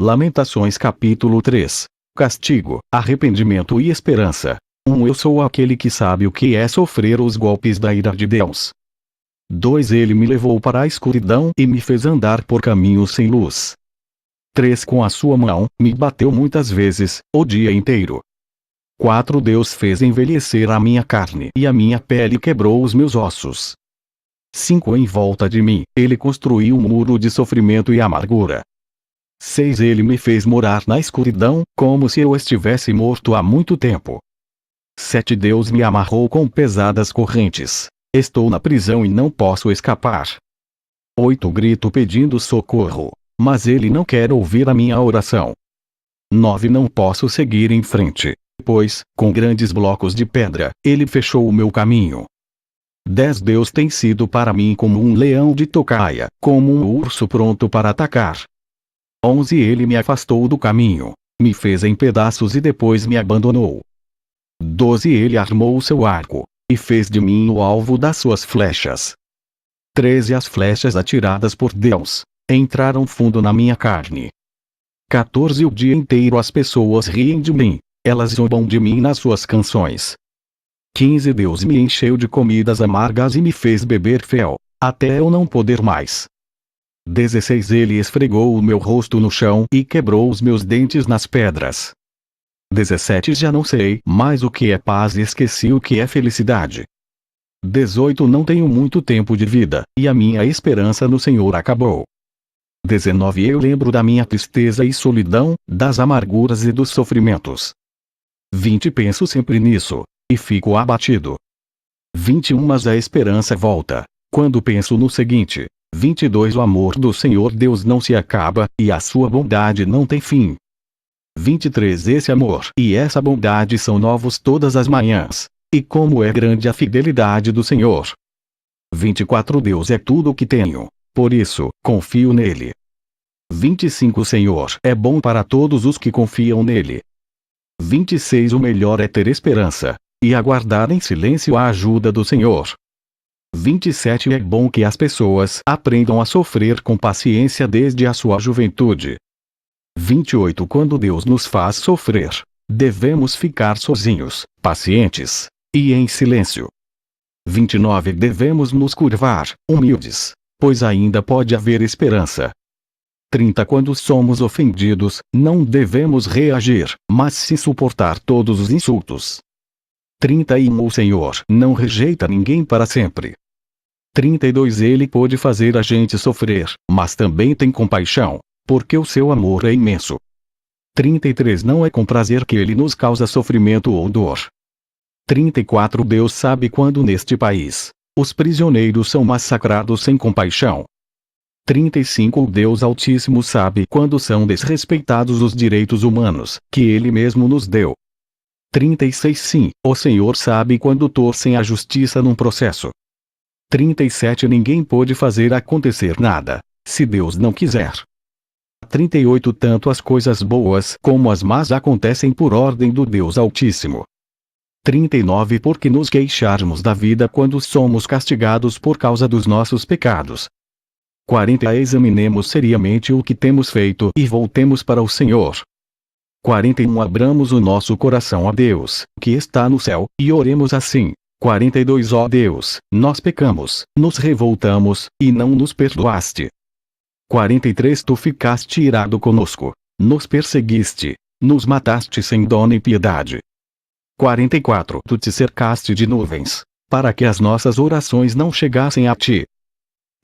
Lamentações capítulo 3. Castigo, arrependimento e esperança. Eu sou aquele que sabe o que é sofrer os golpes da ira de Deus. 2. Ele me levou para a escuridão e me fez andar por caminhos sem luz. 3. Com a sua mão, me bateu muitas vezes, o dia inteiro. 4. Deus fez envelhecer a minha carne e a minha pele quebrou os meus ossos. 5. Em volta de mim, ele construiu um muro de sofrimento e amargura. 6. Ele me fez morar na escuridão, como se eu estivesse morto há muito tempo. 7. Deus me amarrou com pesadas correntes. Estou na prisão e não posso escapar. 8. Grito pedindo socorro, mas ele não quer ouvir a minha oração. 9. Não posso seguir em frente, pois, com grandes blocos de pedra, ele fechou o meu caminho. 10. Deus tem sido para mim como um leão de tocaia, como um urso pronto para atacar. 11. Ele me afastou do caminho, me fez em pedaços e depois me abandonou. 12. Ele armou o seu arco, e fez de mim o alvo das suas flechas. 13. As flechas atiradas por Deus entraram fundo na minha carne. 14. O dia inteiro as pessoas riem de mim, elas zombam de mim nas suas canções. 15. Deus me encheu de comidas amargas e me fez beber fel, até eu não poder mais. 16. Ele esfregou o meu rosto no chão e quebrou os meus dentes nas pedras. 17. Já não sei mais o que é paz e esqueci o que é felicidade. 18. Não tenho muito tempo de vida, e a minha esperança no Senhor acabou. 19. Eu lembro da minha tristeza e solidão, das amarguras e dos sofrimentos. 20. Penso sempre nisso, e fico abatido. 21. Mas a esperança volta, quando penso no seguinte. 22. O amor do Senhor Deus não se acaba, e a sua bondade não tem fim. 23. Esse amor e essa bondade são novos todas as manhãs, e como é grande a fidelidade do Senhor. 24. Deus é tudo o que tenho, por isso, confio nele. 25. O Senhor é bom para todos os que confiam nele. 26. O melhor é ter esperança, e aguardar em silêncio a ajuda do Senhor. 27. É bom que as pessoas aprendam a sofrer com paciência desde a sua juventude. 28. Quando Deus nos faz sofrer, devemos ficar sozinhos, pacientes, e em silêncio. 29. Devemos nos curvar, humildes, pois ainda pode haver esperança. 30. Quando somos ofendidos, não devemos reagir, mas sim suportar todos os insultos. 31. O Senhor não rejeita ninguém para sempre. 32. Ele pode fazer a gente sofrer, mas também tem compaixão, porque o seu amor é imenso. 33. Não é com prazer que ele nos causa sofrimento ou dor. 34. Deus sabe quando neste país os prisioneiros são massacrados sem compaixão. 35. O Deus Altíssimo sabe quando são desrespeitados os direitos humanos que ele mesmo nos deu. 36. Sim, o Senhor sabe quando torcem a justiça num processo. 37. Ninguém pode fazer acontecer nada, se Deus não quiser. 38. Tanto as coisas boas como as más acontecem por ordem do Deus Altíssimo. 39. Por que nos queixarmos da vida quando somos castigados por causa dos nossos pecados? 40. Examinemos seriamente o que temos feito e voltemos para o Senhor. 41. Abramos o nosso coração a Deus, que está no céu, e oremos assim. 42. Ó Deus, nós pecamos, nos revoltamos, e não nos perdoaste. 43. Tu ficaste irado conosco, nos perseguiste, nos mataste sem dó nem piedade. 44. Tu te cercaste de nuvens, para que as nossas orações não chegassem a ti.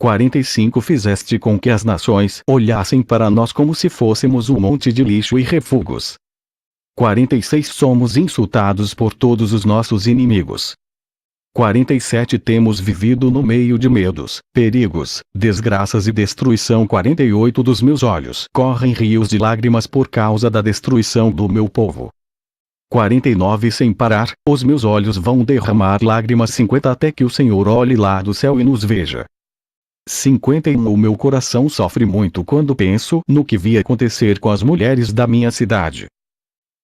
45. Fizeste com que as nações olhassem para nós como se fôssemos um monte de lixo e refugos. 46. Somos insultados por todos os nossos inimigos. 47. Temos vivido no meio de medos, perigos, desgraças e destruição. 48. Dos meus olhos correm rios de lágrimas por causa da destruição do meu povo. 49. Sem parar, os meus olhos vão derramar lágrimas. 50. Até que o Senhor olhe lá do céu e nos veja. 51. O meu coração sofre muito quando penso no que vi acontecer com as mulheres da minha cidade.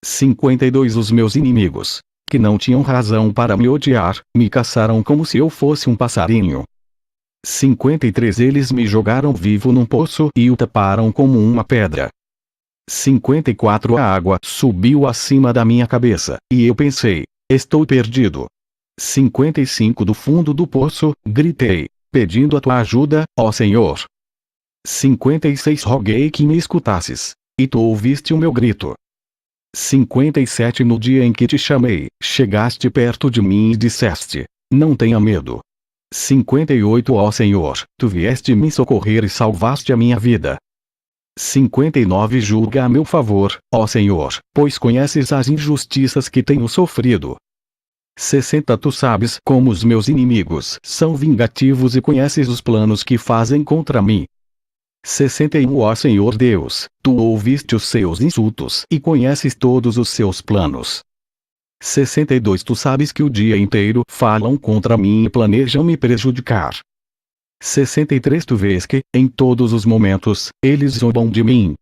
52. Os meus inimigos, que não tinham razão para me odiar, me caçaram como se eu fosse um passarinho. 53. Eles me jogaram vivo num poço e o taparam como uma pedra. 54 A água subiu acima da minha cabeça, e eu pensei, estou perdido. 55 Do fundo do poço, gritei, pedindo a tua ajuda, ó Senhor. 56 Roguei que me escutasses, e tu ouviste o meu grito. 57 No dia em que te chamei, chegaste perto de mim e disseste, não tenha medo. 58 Ó Senhor, tu vieste me socorrer e salvaste a minha vida. 59 Julga a meu favor, ó Senhor, pois conheces as injustiças que tenho sofrido. 60 Tu sabes como os meus inimigos são vingativos e conheces os planos que fazem contra mim. 61 Ó Senhor Deus, tu ouviste os seus insultos e conheces todos os seus planos. 62 Tu sabes que o dia inteiro falam contra mim e planejam me prejudicar. 63 Tu vês que, em todos os momentos, eles zombam de mim.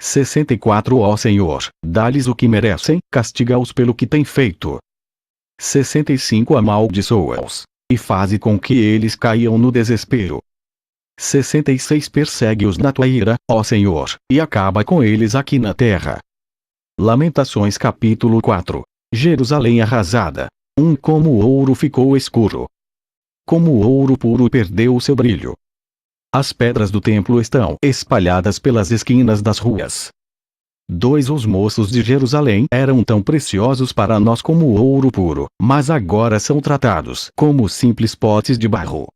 64 Ó Senhor, dá-lhes o que merecem, castiga-os pelo que têm feito. 65 Amaldiçoa-os, e faze com que eles caiam no desespero. 66 Persegue-os na tua ira, ó Senhor, e acaba com eles aqui na terra. Lamentações capítulo 4. Jerusalém arrasada. Como o ouro ficou escuro. Como o ouro puro perdeu o seu brilho. As pedras do templo estão espalhadas pelas esquinas das ruas. 2 Os moços de Jerusalém eram tão preciosos para nós como o ouro puro, mas agora são tratados como simples potes de barro.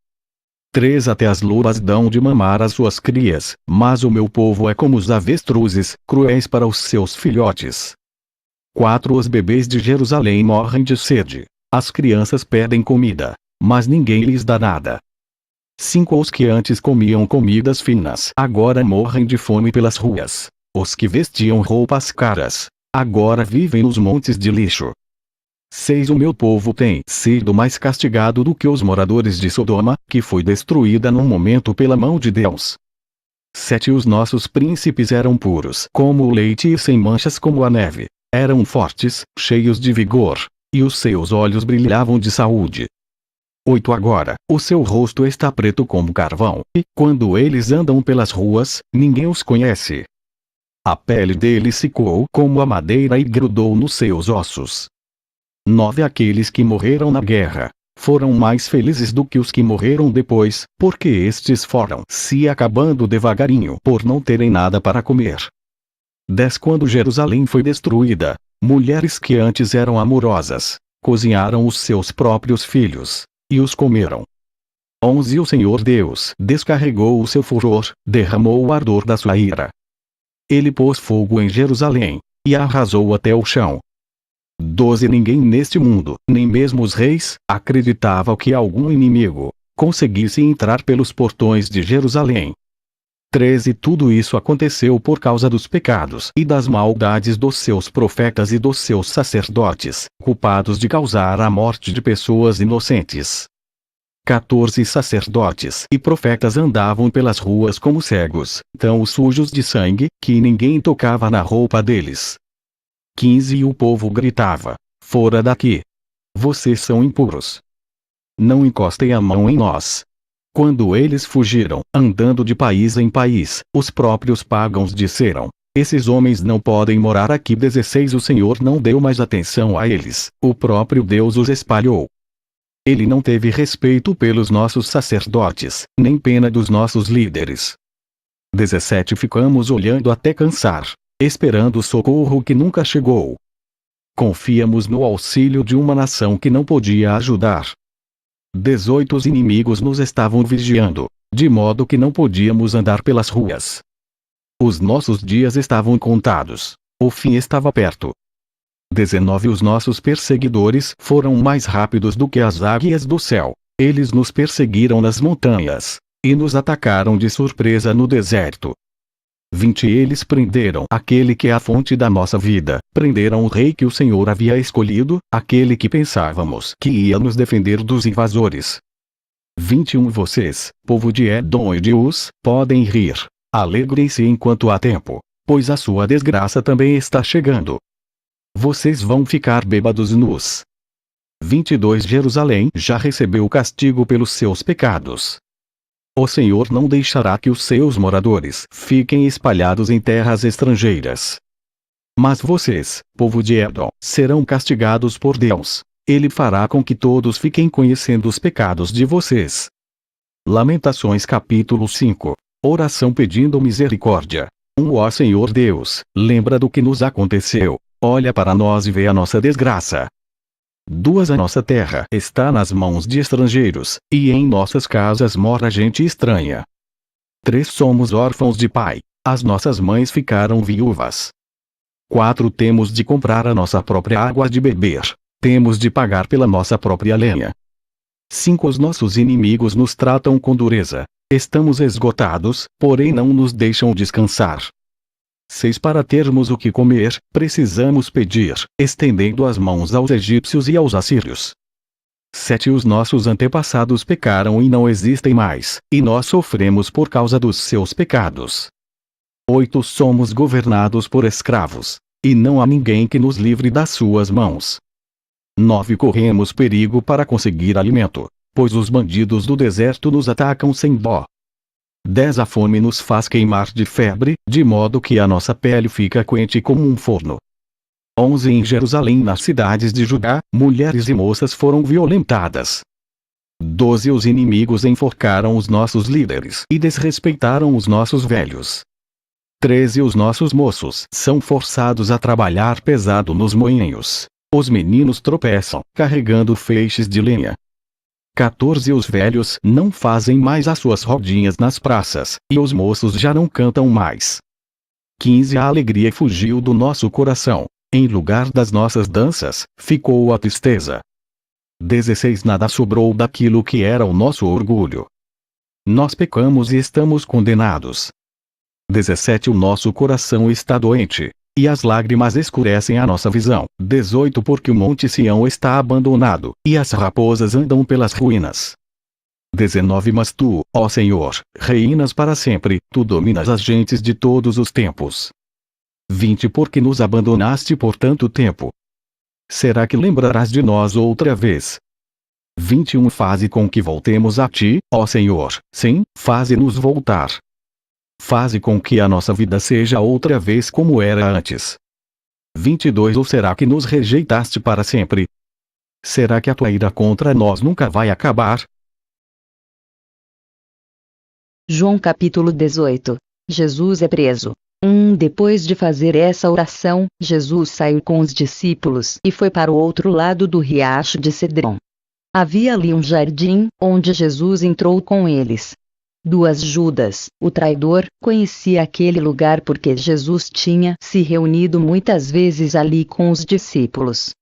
3 Até as lobas dão de mamar às suas crias, mas o meu povo é como os avestruzes, cruéis para os seus filhotes. 4 Os bebês de Jerusalém morrem de sede. As crianças pedem comida, mas ninguém lhes dá nada. 5 Os que antes comiam comidas finas agora morrem de fome pelas ruas. Os que vestiam roupas caras, agora vivem nos montes de lixo. 6 O meu povo tem sido mais castigado do que os moradores de Sodoma, que foi destruída num momento pela mão de Deus. 7 Os nossos príncipes eram puros como o leite e sem manchas como a neve. Eram fortes, cheios de vigor, e os seus olhos brilhavam de saúde. 8 Agora, o seu rosto está preto como carvão, e, quando eles andam pelas ruas, ninguém os conhece. A pele deles secou como a madeira e grudou nos seus ossos. 9 Aqueles que morreram na guerra foram mais felizes do que os que morreram depois, porque estes foram se acabando devagarinho por não terem nada para comer. 10 Quando Jerusalém foi destruída, mulheres que antes eram amorosas, cozinharam os seus próprios filhos, e os comeram. 11 O Senhor Deus descarregou o seu furor, derramou o ardor da sua ira. Ele pôs fogo em Jerusalém, e a arrasou até o chão. 12 Ninguém neste mundo, nem mesmo os reis, acreditava que algum inimigo conseguisse entrar pelos portões de Jerusalém. 13 Tudo isso aconteceu por causa dos pecados e das maldades dos seus profetas e dos seus sacerdotes, culpados de causar a morte de pessoas inocentes. 14 Sacerdotes e profetas andavam pelas ruas como cegos, tão sujos de sangue, que ninguém tocava na roupa deles. 15 E o povo gritava, fora daqui! Vocês são impuros! Não encostem a mão em nós! Quando eles fugiram, andando de país em país, os próprios pagãos disseram, esses homens não podem morar aqui. 16 O Senhor não deu mais atenção a eles, o próprio Deus os espalhou. Ele não teve respeito pelos nossos sacerdotes, nem pena dos nossos líderes. 17 Ficamos olhando até cansar, esperando o socorro que nunca chegou. Confiamos no auxílio de uma nação que não podia ajudar. 18 Os inimigos nos estavam vigiando, de modo que não podíamos andar pelas ruas. Os nossos dias estavam contados, o fim estava perto. 19 Os nossos perseguidores foram mais rápidos do que as águias do céu, eles nos perseguiram nas montanhas, e nos atacaram de surpresa no deserto. 20 Eles prenderam aquele que é a fonte da nossa vida, prenderam o rei que o Senhor havia escolhido, aquele que pensávamos que ia nos defender dos invasores. 21 Vocês, povo de Edom e de Uz, podem rir, alegrem-se enquanto há tempo, pois a sua desgraça também está chegando. Vocês vão ficar bêbados e nus. 22 Jerusalém já recebeu o castigo pelos seus pecados. O Senhor não deixará que os seus moradores fiquem espalhados em terras estrangeiras. Mas vocês, povo de Edom, serão castigados por Deus. Ele fará com que todos fiquem conhecendo os pecados de vocês. Lamentações capítulo 5. Oração pedindo misericórdia. Ó Senhor Deus, lembra do que nos aconteceu. Olha para nós e vê a nossa desgraça. A nossa terra está nas mãos de estrangeiros, e em nossas casas mora gente estranha. 3 Somos órfãos de pai. As nossas mães ficaram viúvas. 4 Temos de comprar a nossa própria água de beber. Temos de pagar pela nossa própria lenha. 5 Os nossos inimigos nos tratam com dureza. Estamos esgotados, porém não nos deixam descansar. 6 Para termos o que comer, precisamos pedir, estendendo as mãos aos egípcios e aos assírios. 7 Os nossos antepassados pecaram e não existem mais, e nós sofremos por causa dos seus pecados. 8 Somos governados por escravos, e não há ninguém que nos livre das suas mãos. 9 Corremos perigo para conseguir alimento, pois os bandidos do deserto nos atacam sem dó. 10 A fome nos faz queimar de febre, de modo que a nossa pele fica quente como um forno. 11 Em Jerusalém, nas cidades de Judá, mulheres e moças foram violentadas. 12 Os inimigos enforcaram os nossos líderes e desrespeitaram os nossos velhos. 13 Os nossos moços são forçados a trabalhar pesado nos moinhos. Os meninos tropeçam, carregando feixes de lenha. 14 Os velhos não fazem mais as suas rodinhas nas praças, e os moços já não cantam mais. 15 A alegria fugiu do nosso coração. Em lugar das nossas danças, ficou a tristeza. 16 Nada sobrou daquilo que era o nosso orgulho. Nós pecamos e estamos condenados. 17 O nosso coração está doente, e as lágrimas escurecem a nossa visão. 18 Porque o monte Sião está abandonado, e as raposas andam pelas ruínas. 19 Mas tu, ó Senhor, reinas para sempre, tu dominas as gentes de todos os tempos. 20 Porque nos abandonaste por tanto tempo? Será que lembrarás de nós outra vez? 21 Faze com que voltemos a ti, ó Senhor, sim, faze-nos voltar. Faze com que a nossa vida seja outra vez como era antes. 22 Ou será que nos rejeitaste para sempre? Será que a tua ira contra nós nunca vai acabar? João capítulo 18. Jesus é preso. Depois de fazer essa oração, Jesus saiu com os discípulos e foi para o outro lado do riacho de Cedron. Havia ali um jardim, onde Jesus entrou com eles. Judas, o traidor, conhecia aquele lugar porque Jesus tinha se reunido muitas vezes ali com os discípulos.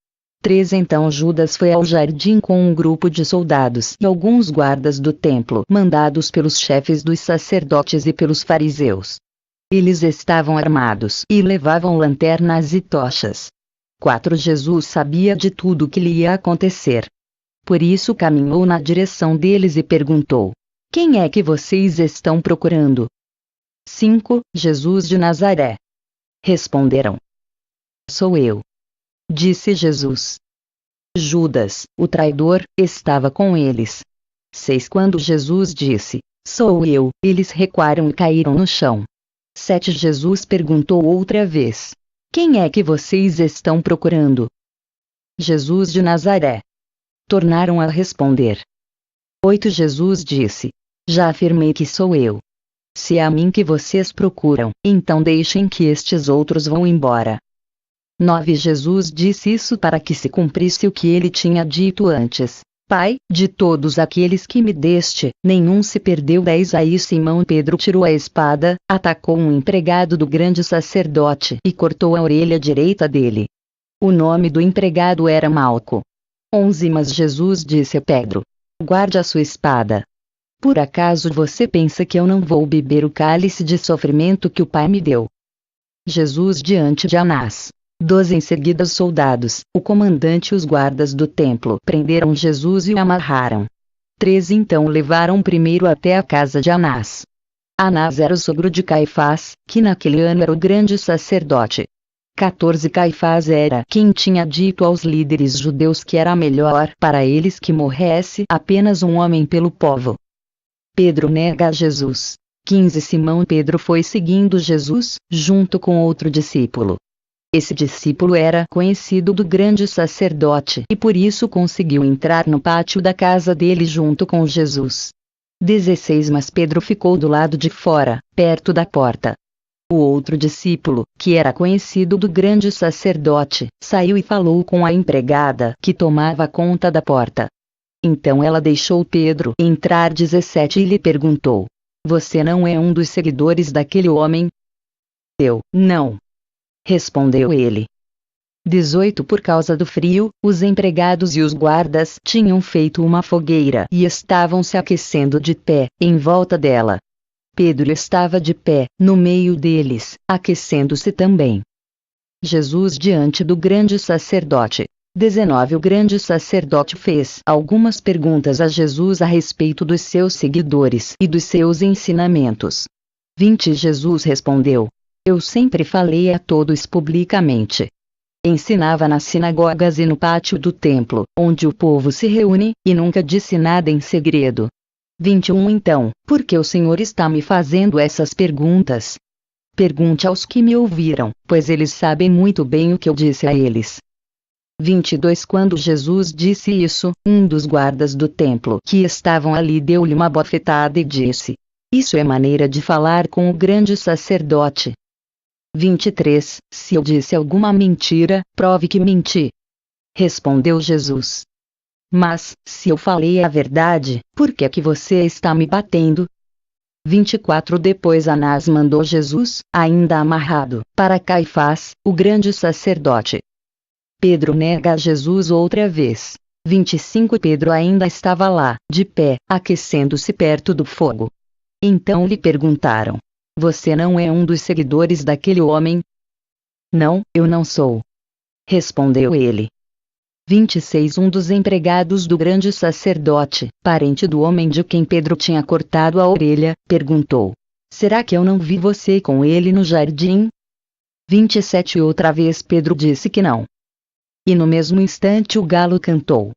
3 Então Judas foi ao jardim com um grupo de soldados e alguns guardas do templo, mandados pelos chefes dos sacerdotes e pelos fariseus. Eles estavam armados e levavam lanternas e tochas. 4 Jesus sabia de tudo o que lhe ia acontecer. Por isso caminhou na direção deles e perguntou: Quem é que vocês estão procurando? 5 Jesus de Nazaré. Responderam: Sou eu. Disse Jesus. Judas, o traidor, estava com eles. 6 Quando Jesus disse: Sou eu, eles recuaram e caíram no chão. 7 Jesus perguntou outra vez: Quem é que vocês estão procurando? Jesus de Nazaré. Tornaram a responder. 8 Jesus disse: Já afirmei que sou eu. Se é a mim que vocês procuram, então deixem que estes outros vão embora. 9 Jesus disse isso para que se cumprisse o que ele tinha dito antes: Pai, de todos aqueles que me deste, nenhum se perdeu. 10 Aí Simão Pedro tirou a espada, atacou um empregado do grande sacerdote e cortou a orelha direita dele. O nome do empregado era Malco. 11 Mas Jesus disse a Pedro: Guarde a sua espada. Por acaso você pensa que eu não vou beber o cálice de sofrimento que o Pai me deu? Jesus diante de Anás. 12 Em seguida os soldados, o comandante e os guardas do templo prenderam Jesus e o amarraram. 13 Então o levaram primeiro até a casa de Anás. Anás era o sogro de Caifás, que naquele ano era o grande sacerdote. 14 Caifás era quem tinha dito aos líderes judeus que era melhor para eles que morresse apenas um homem pelo povo. Pedro nega a Jesus. 15 Simão Pedro foi seguindo Jesus, junto com outro discípulo. Esse discípulo era conhecido do grande sacerdote e por isso conseguiu entrar no pátio da casa dele junto com Jesus. 16 Mas Pedro ficou do lado de fora, perto da porta. O outro discípulo, que era conhecido do grande sacerdote, saiu e falou com a empregada que tomava conta da porta. Então ela deixou Pedro entrar. 17 E lhe perguntou: Você não é um dos seguidores daquele homem? Eu, não. Respondeu ele. 18 Por causa do frio, os empregados e os guardas tinham feito uma fogueira e estavam se aquecendo de pé, em volta dela. Pedro estava de pé, no meio deles, aquecendo-se também. Jesus diante do grande sacerdote. 19 O grande sacerdote fez algumas perguntas a Jesus a respeito dos seus seguidores e dos seus ensinamentos. 20 Jesus respondeu: Eu sempre falei a todos publicamente. Ensinava nas sinagogas e no pátio do templo, onde o povo se reúne, e nunca disse nada em segredo. 21 Então, por que o Senhor está me fazendo essas perguntas? Pergunte aos que me ouviram, pois eles sabem muito bem o que eu disse a eles. 22 Quando Jesus disse isso, um dos guardas do templo que estavam ali deu-lhe uma bofetada e disse: Isso é maneira de falar com o grande sacerdote. 23 Se eu disse alguma mentira, prove que menti. Respondeu Jesus. Mas, se eu falei a verdade, por que é que você está me batendo? 24 Depois Anás mandou Jesus, ainda amarrado, para Caifás, o grande sacerdote. Pedro nega a Jesus outra vez. 25 Pedro ainda estava lá, de pé, aquecendo-se perto do fogo. Então lhe perguntaram: Você não é um dos seguidores daquele homem? Não, eu não sou. Respondeu ele. 26 Um dos empregados do grande sacerdote, parente do homem de quem Pedro tinha cortado a orelha, perguntou: Será que eu não vi você com ele no jardim? 27 Outra vez Pedro disse que não. E no mesmo instante o galo cantou.